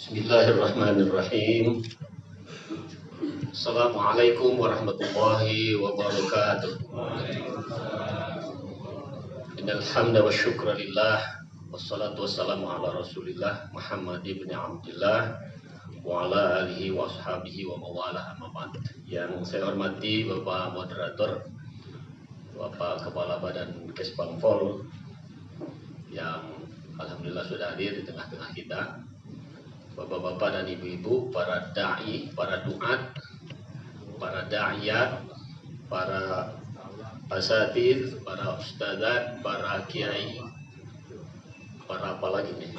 Bismillahirrahmanirrahim. Assalamualaikum warahmatullahi wabarakatuh. Innal hamda wa syukra lillah wassalatu wassalamu ala Rasulillah Muhammad ibn Abdullah wa ala alihi wa ashabihi wa mawalah amma ba'd. Yang saya hormati Bapak Moderator, Bapak Kepala Badan Kesbangpol yang alhamdulillah sudah hadir di tengah-tengah kita, Bapak-bapak dan ibu-ibu, para da'i, para duat, para da'iyat, para asatidz, para ustadzat, para kiai, para apa lagi nih?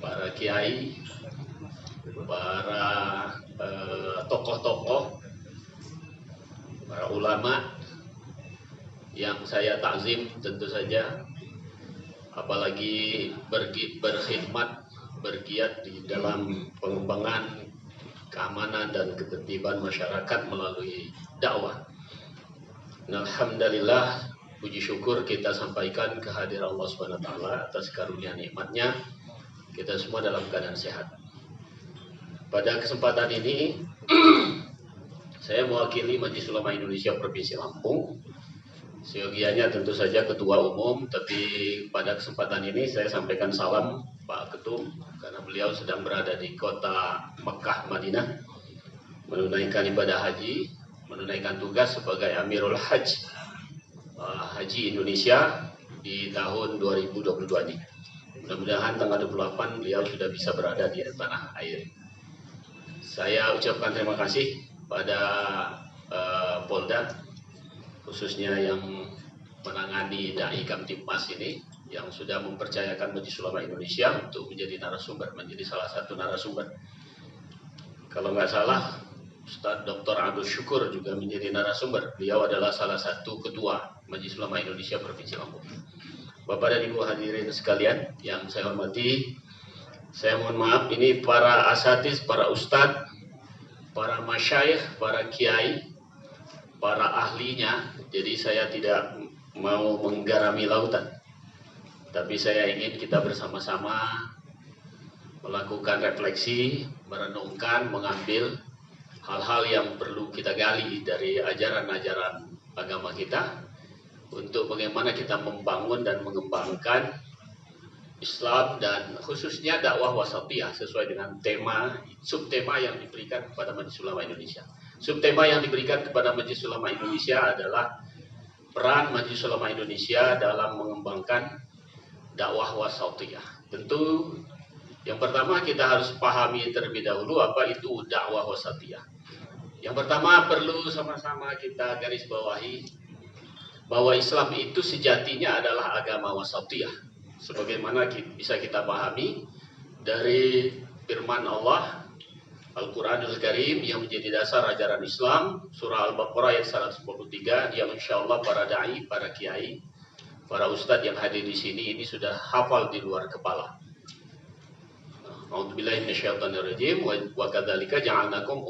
Para kiai, para tokoh-tokoh, para ulama yang saya takzim tentu saja, apalagi berkhidmat, bergiat di dalam pengembangan keamanan dan ketertiban masyarakat melalui dakwah. Alhamdulillah, puji syukur kita sampaikan kehadiran Allah SWT atas karunia nikmatnya. Kita semua dalam keadaan sehat. Pada kesempatan ini saya mewakili Majelis Ulama Indonesia Provinsi Lampung. Seyogianya tentu saja Ketua Umum, tapi pada kesempatan ini saya sampaikan salam Pak Ketum, karena beliau sedang berada di kota Mekah, Madinah, menunaikan ibadah haji, menunaikan tugas sebagai Amirul Hajj Haji Indonesia di tahun 2022 ini. Mudah-mudahan tanggal 28 beliau sudah bisa berada di tanah air. Saya ucapkan terima kasih pada Polda, khususnya yang menangani Dai Kamtibmas ini, yang sudah mempercayakan Majelis Ulama Indonesia untuk menjadi narasumber, menjadi salah satu narasumber. Kalau nggak salah, Ustadz Dr. Abdul Syukur juga menjadi narasumber. Beliau adalah salah satu ketua Majelis Ulama Indonesia Provinsi Lampung. Bapak dan Ibu hadirin sekalian yang saya hormati, saya mohon maaf, ini para asatidz, para ustadz, para masyayikh, para kiai, para ahlinya. Jadi saya tidak mau menggarami lautan, tapi saya ingin kita bersama-sama melakukan refleksi, merenungkan, mengambil hal-hal yang perlu kita gali dari ajaran-ajaran agama kita, untuk bagaimana kita membangun dan mengembangkan Islam dan khususnya dakwah wasatiyah sesuai dengan tema, subtema yang diberikan kepada Majelis Ulama Indonesia. Subtema yang diberikan kepada Majelis Ulama Indonesia adalah peran Majelis Ulama Indonesia dalam mengembangkan dakwah wasatiyah. Tentu yang pertama kita harus pahami terlebih dahulu apa itu dakwah wasatiyah. Yang pertama perlu sama-sama kita garis bawahi bahwa Islam itu sejatinya adalah agama wasatiyah. Sebagaimana bisa kita pahami dari firman Allah Al-Quranul Karim yang menjadi dasar ajaran Islam, surah Al-Baqarah ayat 143, yang insya Allah para da'i, para kiai, para ustadz yang hadir di sini ini sudah hafal di luar kepala. A'udzubillahi minasyaitonirrajim, wa kadzalika ja'alnakum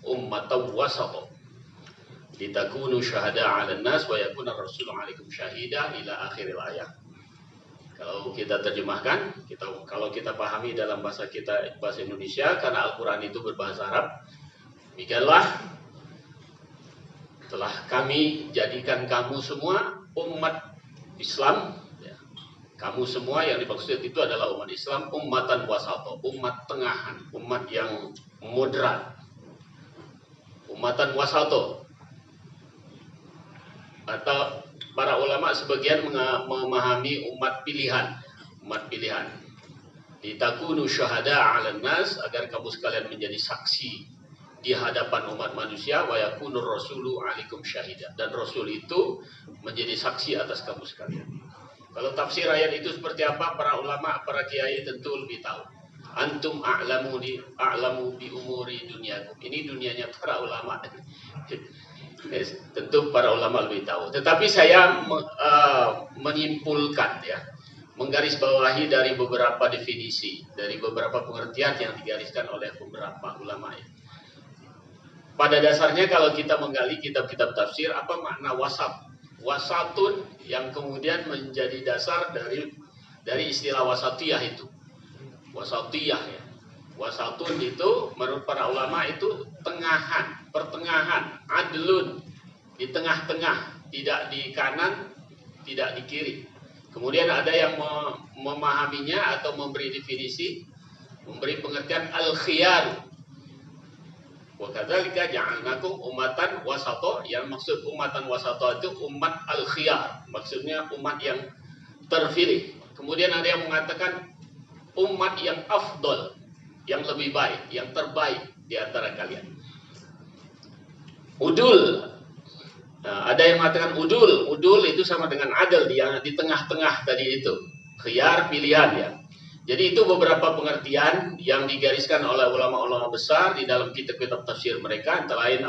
ummatan wasata litakunu syuhada'a 'alan nas wa yakuna ar-rasulu 'alaikum syahida ila akhiril ayat. Kalau kita terjemahkan, kalau kita pahami dalam bahasa kita, bahasa Indonesia, karena Al-Quran itu berbahasa Arab, demikianlah telah kami jadikan kamu semua umat Islam, ya. Kamu semua yang dimaksud itu adalah umat Islam, ummatan wasato, umat tengahan, umat yang moderat, ummatan wasato. Atau para ulama sebagian memahami umat pilihan, umat pilihan. Litakunu syuhada'a 'alan nas, agar kamu sekalian menjadi saksi di hadapan umat manusia, wa yakunur rasulu 'alaikum syahida, dan rasul itu menjadi saksi atas kamu sekalian. Kalau tafsir ayat itu seperti apa, para ulama, para kiai tentu lebih tahu. Antum a'lamu bi umuri dunyakum. Ini dunianya para ulama. Tentu para ulama lebih tahu. Tetapi saya menyimpulkan, ya, menggarisbawahi dari beberapa definisi, dari beberapa pengertian yang digariskan oleh beberapa ulama, ya. Pada dasarnya kalau kita menggali kitab-kitab tafsir, apa makna wasat? Wasatun yang kemudian menjadi dasar dari istilah wasatiyah itu. wasatiyah ya. Wasatun itu menurut para ulama itu tengahan, pertengahan, adlun, di tengah-tengah, tidak di kanan, tidak di kiri. Kemudian ada yang memahaminya atau memberi definisi, memberi pengertian al-khiyar. Wa kadzalika ja'alnakum ummatan wasato, yang maksud ummatan wasato itu umat al-khiyar, maksudnya umat yang terpilih. Kemudian ada yang mengatakan umat yang afdol, yang lebih baik, yang terbaik di antara kalian. Udul, nah, ada yang mengatakan udul itu sama dengan adil, yang di tengah-tengah tadi itu, khiyar, pilihan ya. Jadi itu beberapa pengertian yang digariskan oleh ulama-ulama besar di dalam kitab-kitab tafsir mereka, antara lain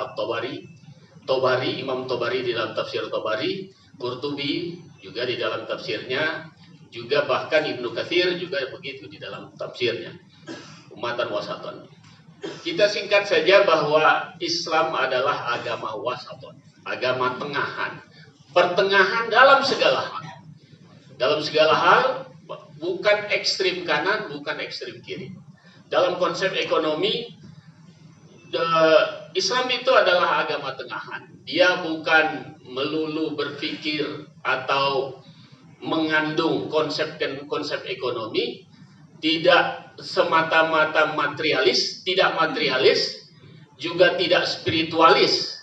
Tobari, Imam Tobari di dalam tafsir Tobari, Qurtubi juga di dalam tafsirnya, juga bahkan Ibnu Katsir juga begitu di dalam tafsirnya. Umatan wasaton. Kita singkat saja bahwa Islam adalah agama wasaton, agama tengahan, pertengahan dalam segala hal. Dalam segala hal, bukan ekstrim kanan, bukan ekstrim kiri. Dalam konsep ekonomi, Islam itu adalah agama tengahan. Dia bukan melulu berpikir atau mengandung konsep ekonomi, tidak semata-mata materialis, juga tidak spiritualis.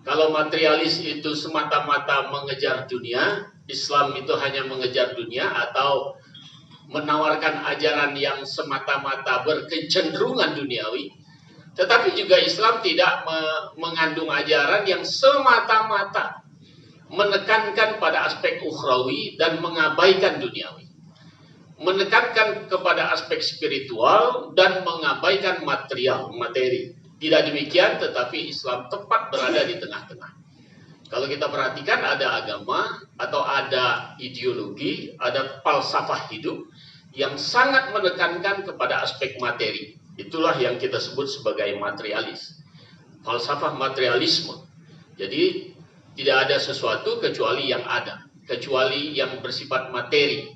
Kalau materialis itu semata-mata mengejar dunia, Islam itu hanya mengejar dunia atau menawarkan ajaran yang semata-mata berkecenderungan duniawi. Tetapi juga Islam tidak mengandung ajaran yang semata-mata menekankan pada aspek ukhrawi dan mengabaikan duniawi, menekankan kepada aspek spiritual dan mengabaikan materi. Tidak demikian, tetapi Islam tepat berada di tengah-tengah. Kalau kita perhatikan, ada agama atau ada ideologi, ada falsafah hidup yang sangat menekankan kepada aspek materi. Itulah yang kita sebut sebagai materialis, falsafah materialisme. Jadi tidak ada sesuatu kecuali yang ada, kecuali yang bersifat materi.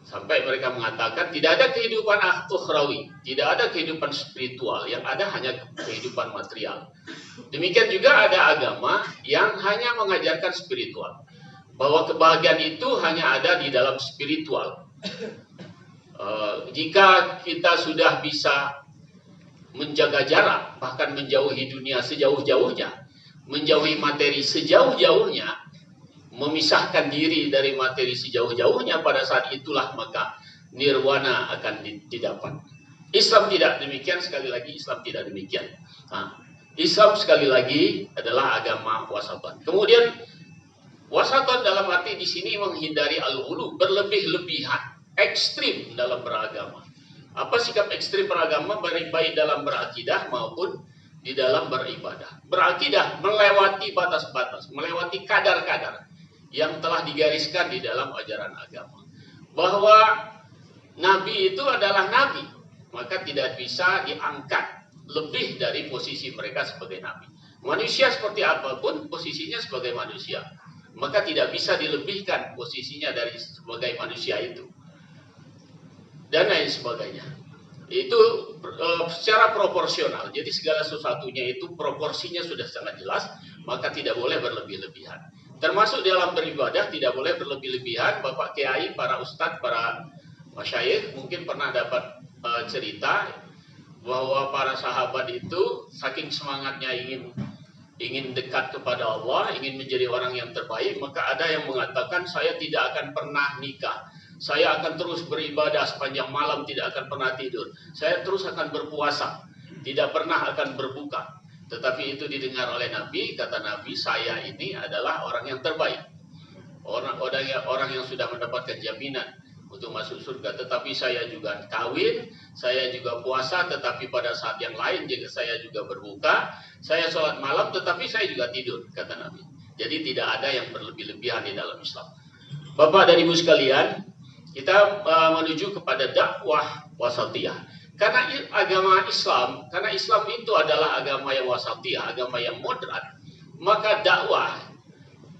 Sampai mereka mengatakan tidak ada kehidupan ukhrawi, tidak ada kehidupan spiritual, yang ada hanya kehidupan material. Demikian juga ada agama yang hanya mengajarkan spiritual, bahwa kebahagiaan itu hanya ada di dalam spiritual. Jika kita sudah bisa menjaga jarak, bahkan menjauhi dunia sejauh-jauhnya, menjauhi materi sejauh-jauhnya, memisahkan diri dari materi sejauh-jauhnya, pada saat itulah maka nirwana akan didapat. Islam tidak demikian, sekali lagi Islam tidak demikian. Islam sekali lagi adalah agama wasaton. Kemudian wasaton dalam arti di sini menghindari al-ghulu, berlebih-lebihan, ekstrim dalam beragama. Apa sikap ekstrim beragama, baik dalam berakidah maupun di dalam beribadah. Berakidah melewati batas-batas, melewati kadar-kadar yang telah digariskan di dalam ajaran agama. Bahwa Nabi itu adalah Nabi, maka tidak bisa diangkat lebih dari posisi mereka sebagai Nabi. Manusia seperti apapun posisinya sebagai manusia, maka tidak bisa dilebihkan posisinya dari sebagai manusia itu, dan lain sebagainya. Itu secara proporsional. Jadi segala sesuatunya itu proporsinya sudah sangat jelas, maka tidak boleh berlebih-lebihan. Termasuk dalam beribadah tidak boleh berlebih-lebihan. Bapak kiai, para ustadz, para masyayikh mungkin pernah dapat cerita bahwa para sahabat itu saking semangatnya ingin dekat kepada Allah, ingin menjadi orang yang terbaik, maka ada yang mengatakan, saya tidak akan pernah nikah, saya akan terus beribadah sepanjang malam, tidak akan pernah tidur, saya terus akan berpuasa, tidak pernah akan berbuka. Tetapi itu didengar oleh Nabi. Kata Nabi, saya ini adalah orang yang terbaik, orang yang sudah mendapatkan jaminan untuk masuk surga. Tetapi saya juga kawin, saya juga puasa, tetapi pada saat yang lain juga saya juga berbuka, saya sholat malam, tetapi saya juga tidur, kata Nabi. Jadi tidak ada yang berlebih-lebihan di dalam Islam. Bapak dan Ibu sekalian, kita menuju kepada dakwah wasatiyah. Karena agama Islam, karena Islam itu adalah agama yang wasatiyah, agama yang moderat, maka dakwah,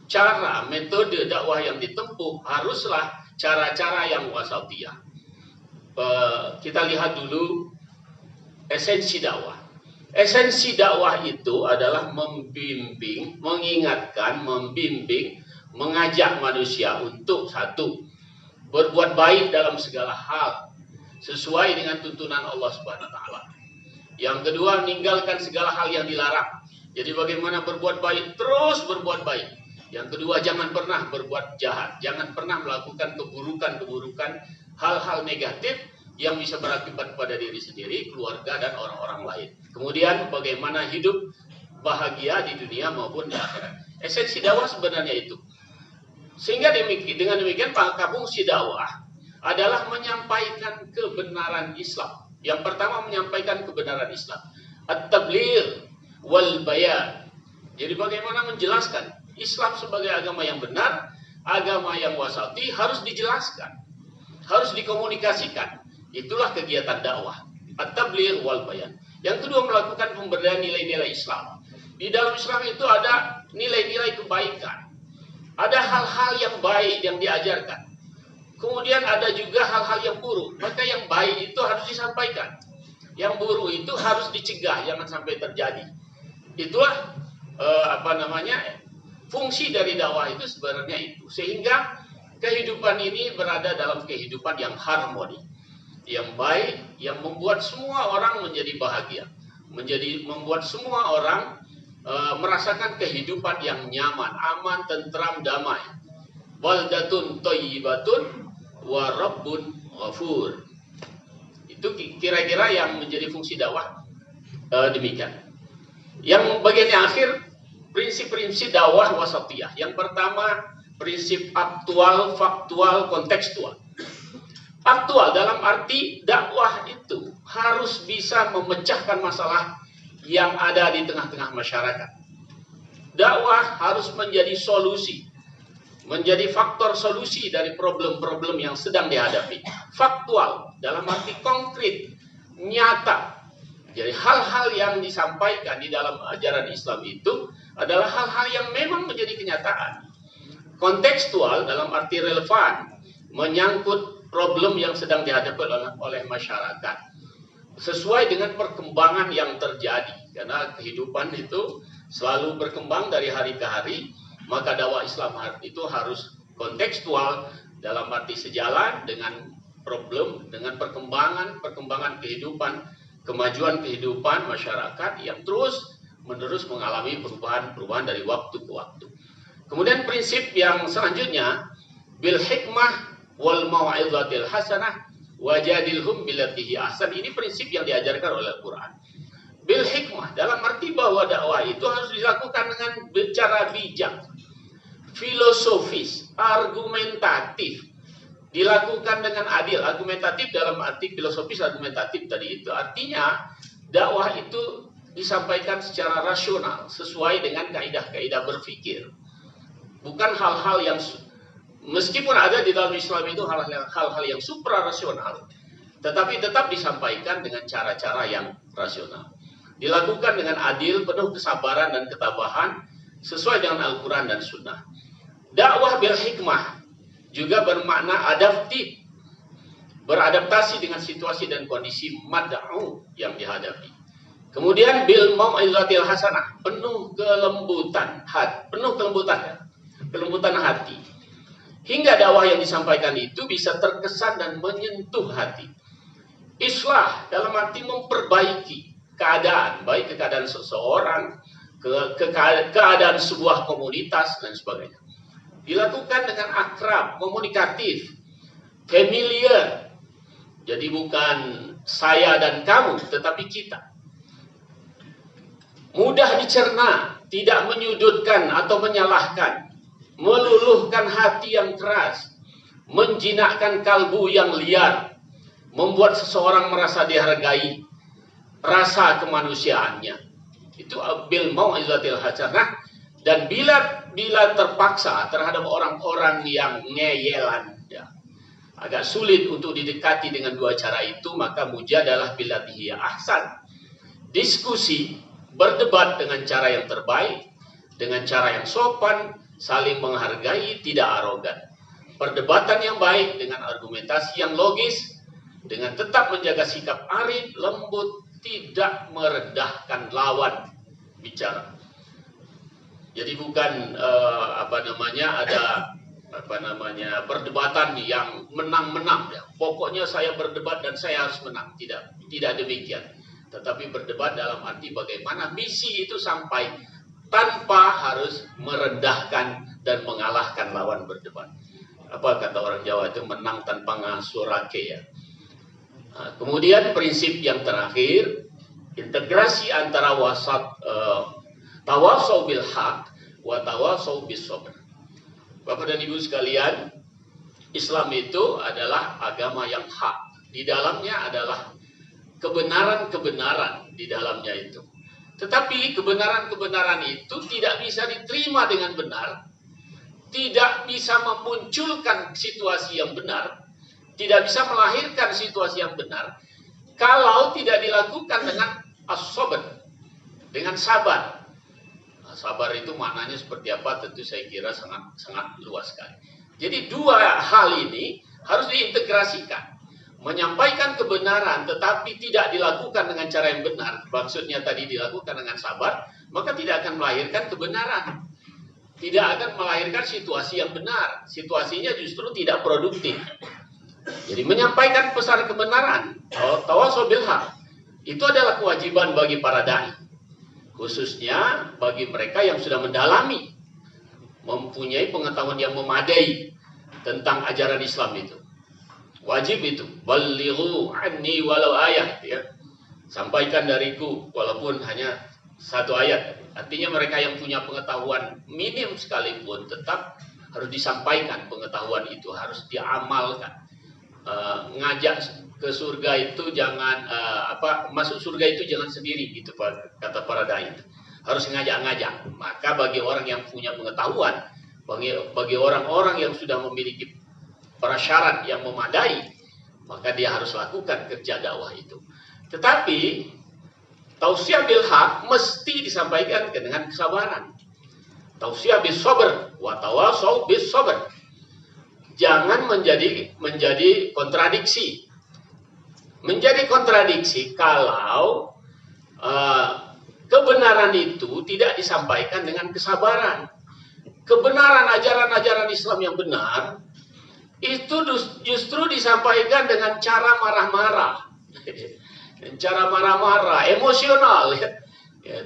cara, metode dakwah yang ditempuh haruslah cara-cara yang wasatiyah. kita lihat dulu esensi dakwah. Esensi dakwah itu adalah membimbing, mengingatkan, membimbing, mengajak manusia untuk satu, berbuat baik dalam segala hal sesuai dengan tuntunan Allah Subhanahu wa taala. Yang kedua, meninggalkan segala hal yang dilarang. Jadi bagaimana berbuat baik, terus berbuat baik. Yang kedua, jangan pernah berbuat jahat, jangan pernah melakukan keburukan-keburukan, hal-hal negatif yang bisa berakibat pada diri sendiri, keluarga, dan orang-orang lain. Kemudian bagaimana hidup bahagia di dunia maupun di akhirat. Esensi dakwah sebenarnya itu. Sehingga dengan demikian fungsi dakwah adalah menyampaikan kebenaran Islam. Yang pertama, menyampaikan kebenaran Islam. At-tabligh wal bayan. Jadi bagaimana menjelaskan Islam sebagai agama yang benar, agama yang wasati, harus dijelaskan, harus dikomunikasikan. Itulah kegiatan dakwah, at-tabligh wal bayan. Yang kedua, melakukan pemberdayaan nilai-nilai Islam. Di dalam Islam itu ada nilai-nilai kebaikan. Ada hal-hal yang baik yang diajarkan. Kemudian ada juga hal-hal yang buruk. Maka yang baik itu harus disampaikan. Yang buruk itu harus dicegah, jangan sampai terjadi. Itulah fungsi dari dakwah itu sebenarnya itu. Sehingga kehidupan ini berada dalam kehidupan yang harmoni, yang baik, yang membuat semua orang menjadi bahagia, membuat semua orang merasakan kehidupan yang nyaman, aman, tentram, damai. Baldatun thayyibatun wa rabbun ghafur. Itu kira-kira yang menjadi fungsi dakwah demikian. Yang bagian yang akhir, prinsip-prinsip dakwah wasatiyah. Yang pertama, prinsip aktual, faktual, kontekstual. Aktual dalam arti dakwah itu harus bisa memecahkan masalah yang ada di tengah-tengah masyarakat. Dakwah harus menjadi solusi, menjadi faktor solusi dari problem-problem yang sedang dihadapi. Faktual dalam arti konkret, nyata. Jadi hal-hal yang disampaikan di dalam ajaran Islam itu adalah hal-hal yang memang menjadi kenyataan. Kontekstual dalam arti relevan, menyangkut problem yang sedang dihadapi oleh masyarakat, sesuai dengan perkembangan yang terjadi. Karena kehidupan itu selalu berkembang dari hari ke hari, maka dakwah Islam itu harus kontekstual dalam arti sejalan dengan problem, dengan perkembangan kehidupan, kemajuan kehidupan masyarakat yang terus menerus mengalami perubahan dari waktu ke waktu. Kemudian prinsip yang selanjutnya, bil hikmah wal mau'izatil hasanah wajadilhum billati hi ahsan. Ini prinsip yang diajarkan oleh Al-Quran. Bil hikmah dalam arti bahwa dakwah itu harus dilakukan dengan bicara bijak, filosofis, argumentatif, dilakukan dengan adil. Argumentatif dalam arti filosofis, argumentatif tadi itu artinya dakwah itu disampaikan secara rasional sesuai dengan kaidah-kaidah berpikir. Bukan hal-hal yang, meskipun ada di dalam Islam itu hal-hal yang suprarasional, tetapi tetap disampaikan dengan cara-cara yang rasional. Dilakukan dengan adil, penuh kesabaran dan ketabahan, sesuai dengan Al-Quran dan Sunnah. Dakwah bil hikmah juga bermakna adaptif, beradaptasi dengan situasi dan kondisi mad'u yang dihadapi. Kemudian bil mau'izatil hasanah, penuh kelembutan hati. Hingga dakwah yang disampaikan itu bisa terkesan dan menyentuh hati. Islah dalam arti memperbaiki keadaan, baik keadaan seseorang, keadaan sebuah komunitas dan sebagainya. Dilakukan dengan akrab, komunikatif, familiar. Jadi bukan saya dan kamu, tetapi kita. Mudah dicerna, tidak menyudutkan atau menyalahkan, meluluhkan hati yang keras, menjinakkan kalbu yang liar, membuat seseorang merasa dihargai, rasa kemanusiaannya. Itu bil mau'izatil hasanah. Dan bila terpaksa terhadap orang-orang yang ngeyelan, ya, agak sulit untuk didekati dengan dua cara itu, maka mujadalah billati hiya ahsan. Diskusi, berdebat dengan cara yang terbaik, dengan cara yang sopan, saling menghargai, tidak arogan. Perdebatan yang baik dengan argumentasi yang logis, dengan tetap menjaga sikap arif, lembut, tidak merendahkan lawan bicara. Jadi bukan ada perdebatan yang menang-menang ya. Pokoknya saya berdebat dan saya harus menang. Tidak demikian. Tetapi berdebat dalam arti bagaimana misi itu sampai tanpa harus merendahkan dan mengalahkan lawan berdebat. Apa kata orang Jawa itu, menang tanpa ngasurake ya. Nah, kemudian prinsip yang terakhir, integrasi antara tawasau bil haq wa tawasau bis sabr. Bapak dan Ibu sekalian, Islam itu adalah agama yang hak. Di dalamnya adalah kebenaran-kebenaran di dalamnya itu. Tetapi kebenaran-kebenaran itu tidak bisa diterima dengan benar, tidak bisa memunculkan situasi yang benar, tidak bisa melahirkan situasi yang benar kalau tidak dilakukan dengan as-sabr, dengan sabar. Nah, sabar itu maknanya seperti apa? Tentu saya kira sangat luas sekali. Jadi dua hal ini harus diintegrasikan. Menyampaikan kebenaran tetapi tidak dilakukan dengan cara yang benar, maksudnya tadi dilakukan dengan sabar, maka tidak akan melahirkan kebenaran. Tidak akan melahirkan situasi yang benar. Situasinya justru tidak produktif. Jadi menyampaikan pesan kebenaran, tawasau bil haq, itu adalah kewajiban bagi para dai, khususnya bagi mereka yang sudah mendalami, mempunyai pengetahuan yang memadai tentang ajaran Islam itu. Wajib itu, balighu anni walau ayat ya. Sampaikan dariku walaupun hanya satu ayat. Artinya mereka yang punya pengetahuan minim sekalipun tetap harus disampaikan pengetahuan itu, harus diamalkan. Ngajak ke surga itu jangan masuk surga itu jangan sendiri gitu kata para dai, harus ngajak-ngajak. Maka bagi orang yang punya pengetahuan, bagi orang-orang yang sudah memiliki prasyarat yang memadai, maka dia harus lakukan kerja dakwah itu. Tetapi tausiah bil haq mesti disampaikan dengan kesabaran. Tausiah bis sabr wa tawasau bis sabr. Jangan menjadi kontradiksi. Menjadi kontradiksi kalau kebenaran itu tidak disampaikan dengan kesabaran. Kebenaran ajaran-ajaran Islam yang benar itu justru disampaikan dengan cara marah-marah. Cara marah-marah, emosional ya.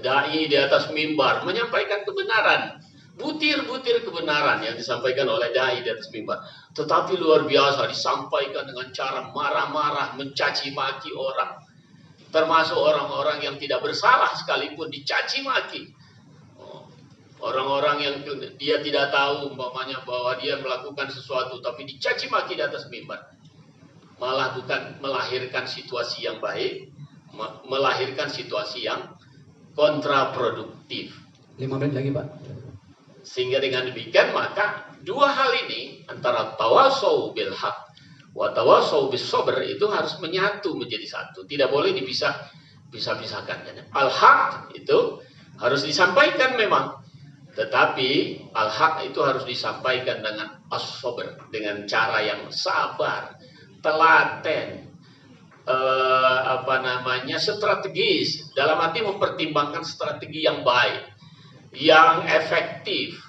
Dai di atas mimbar menyampaikan kebenaran. Butir-butir kebenaran yang disampaikan oleh dai di atas mimbar. Tetapi luar biasa disampaikan dengan cara marah-marah, mencaci maki orang. Termasuk orang-orang yang tidak bersalah sekalipun dicaci maki. Orang-orang yang dia tidak tahu umpamanya bahwa dia melakukan sesuatu tapi dicaci maki di atas mimbar. Malah bukan melahirkan situasi yang baik, melahirkan situasi yang kontraproduktif. 5 menit lagi, Pak. Sehingga dengan demikian maka dua hal ini antara tawasau bil haq wa tawasau bis sabr itu harus menyatu menjadi satu, tidak boleh dipisahkan. Al haq itu harus disampaikan memang, tetapi al haq itu harus disampaikan dengan as-sabr, dengan cara yang sabar, telaten, strategis, dalam arti mempertimbangkan strategi yang baik, yang efektif,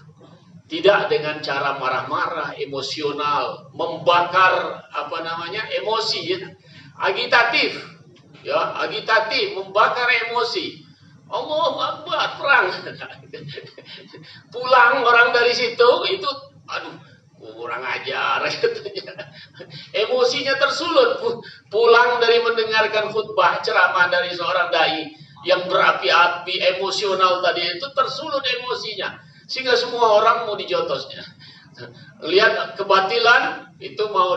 tidak dengan cara marah-marah, emosional, membakar emosi, ya. Agitatif, membakar emosi. Allahu Akbar, perang. Pulang orang dari situ itu, aduh, kurang ajar katanya. Emosinya tersulut, pulang dari mendengarkan khutbah ceramah dari seorang dai yang berapi-api, emosional tadi itu tersulut emosinya, sehingga semua orang mau dijotosnya. Lihat kebatilan itu mau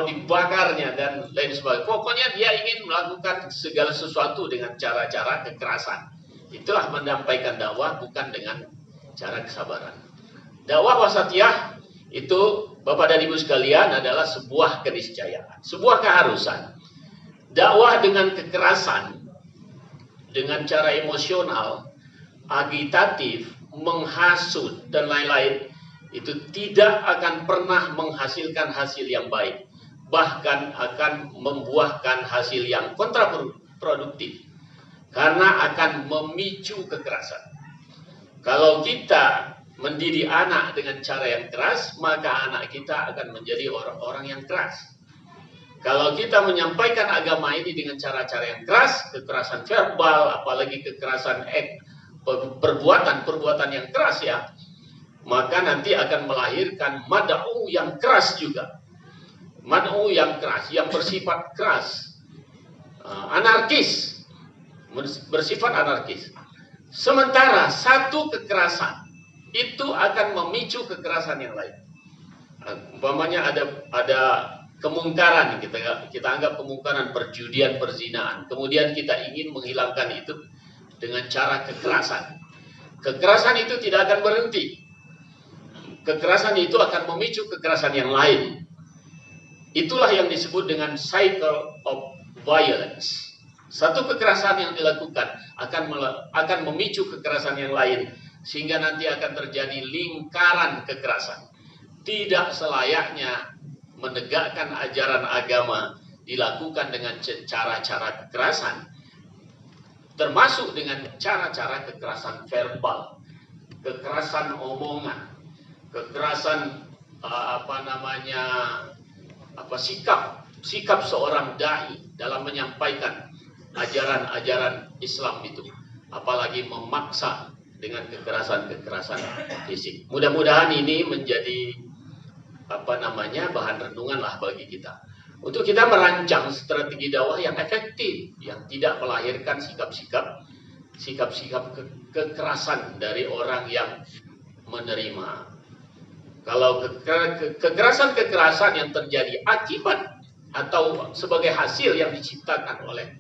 dibakarnya dan lain sebagainya. Pokoknya dia ingin melakukan segala sesuatu dengan cara-cara kekerasan. Itulah menyampaikan dakwah, bukan dengan cara kesabaran. Dakwah wasatiyah itu, Bapak dan Ibu sekalian, adalah sebuah keniscayaan, sebuah keharusan. Dakwah dengan kekerasan, dengan cara emosional, agitatif, menghasut, dan lain-lain, itu tidak akan pernah menghasilkan hasil yang baik. bahkan akan membuahkan hasil yang kontraproduktif karena akan memicu kekerasan. Kalau kita mendidik anak dengan cara yang keras, maka anak kita akan menjadi orang-orang yang keras. Kalau kita menyampaikan agama ini dengan cara-cara yang keras, kekerasan verbal, apalagi kekerasan perbuatan yang keras ya, maka nanti akan melahirkan mad'u yang keras juga. Mad'u yang keras, yang bersifat keras, anarkis, bersifat anarkis. Sementara satu kekerasan itu akan memicu kekerasan yang lain. Umpamanya ada kemungkaran, kita anggap kemungkaran perjudian, perzinaan. Kemudian kita ingin menghilangkan itu dengan cara kekerasan. Kekerasan itu tidak akan berhenti. Kekerasan itu akan memicu kekerasan yang lain. Itulah yang disebut dengan cycle of violence. Satu kekerasan yang dilakukan akan memicu kekerasan yang lain, sehingga nanti akan terjadi lingkaran kekerasan. Tidak selayaknya menegakkan ajaran agama dilakukan dengan cara-cara kekerasan, termasuk dengan cara-cara kekerasan verbal, kekerasan omongan, kekerasan sikap seorang dai dalam menyampaikan ajaran-ajaran Islam itu, apalagi memaksa dengan kekerasan fisik. Mudah-mudahan ini menjadi bahan renungan lah bagi kita, untuk kita merancang strategi dakwah yang efektif, yang tidak melahirkan sikap-sikap kekerasan dari orang yang menerima. Kalau kekerasan yang terjadi akibat atau sebagai hasil yang diciptakan oleh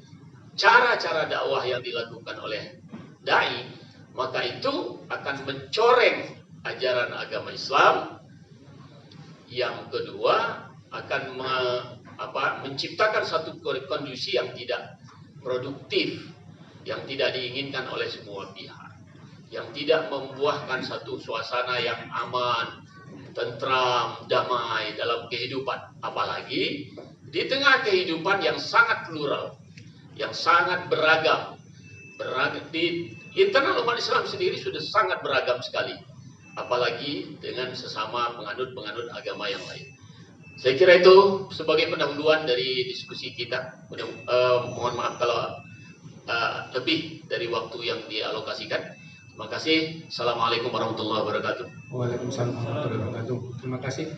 cara-cara dakwah yang dilakukan oleh dai, maka itu akan mencoreng ajaran agama Islam. Yang kedua, akan menciptakan satu kondisi yang tidak produktif, yang tidak diinginkan oleh semua pihak, yang tidak membuahkan satu suasana yang aman, tentram, damai dalam kehidupan. Apalagi di tengah kehidupan yang sangat plural, yang sangat beragam. Di internal umat Islam sendiri sudah sangat beragam sekali, apalagi dengan sesama penganut agama yang lain. Saya kira itu sebagai pendahuluan dari diskusi kita. Mohon maaf kalau lebih dari waktu yang dialokasikan. Terima kasih. Assalamualaikum warahmatullahi wabarakatuh. Waalaikumsalam warahmatullahi wabarakatuh. Terima kasih.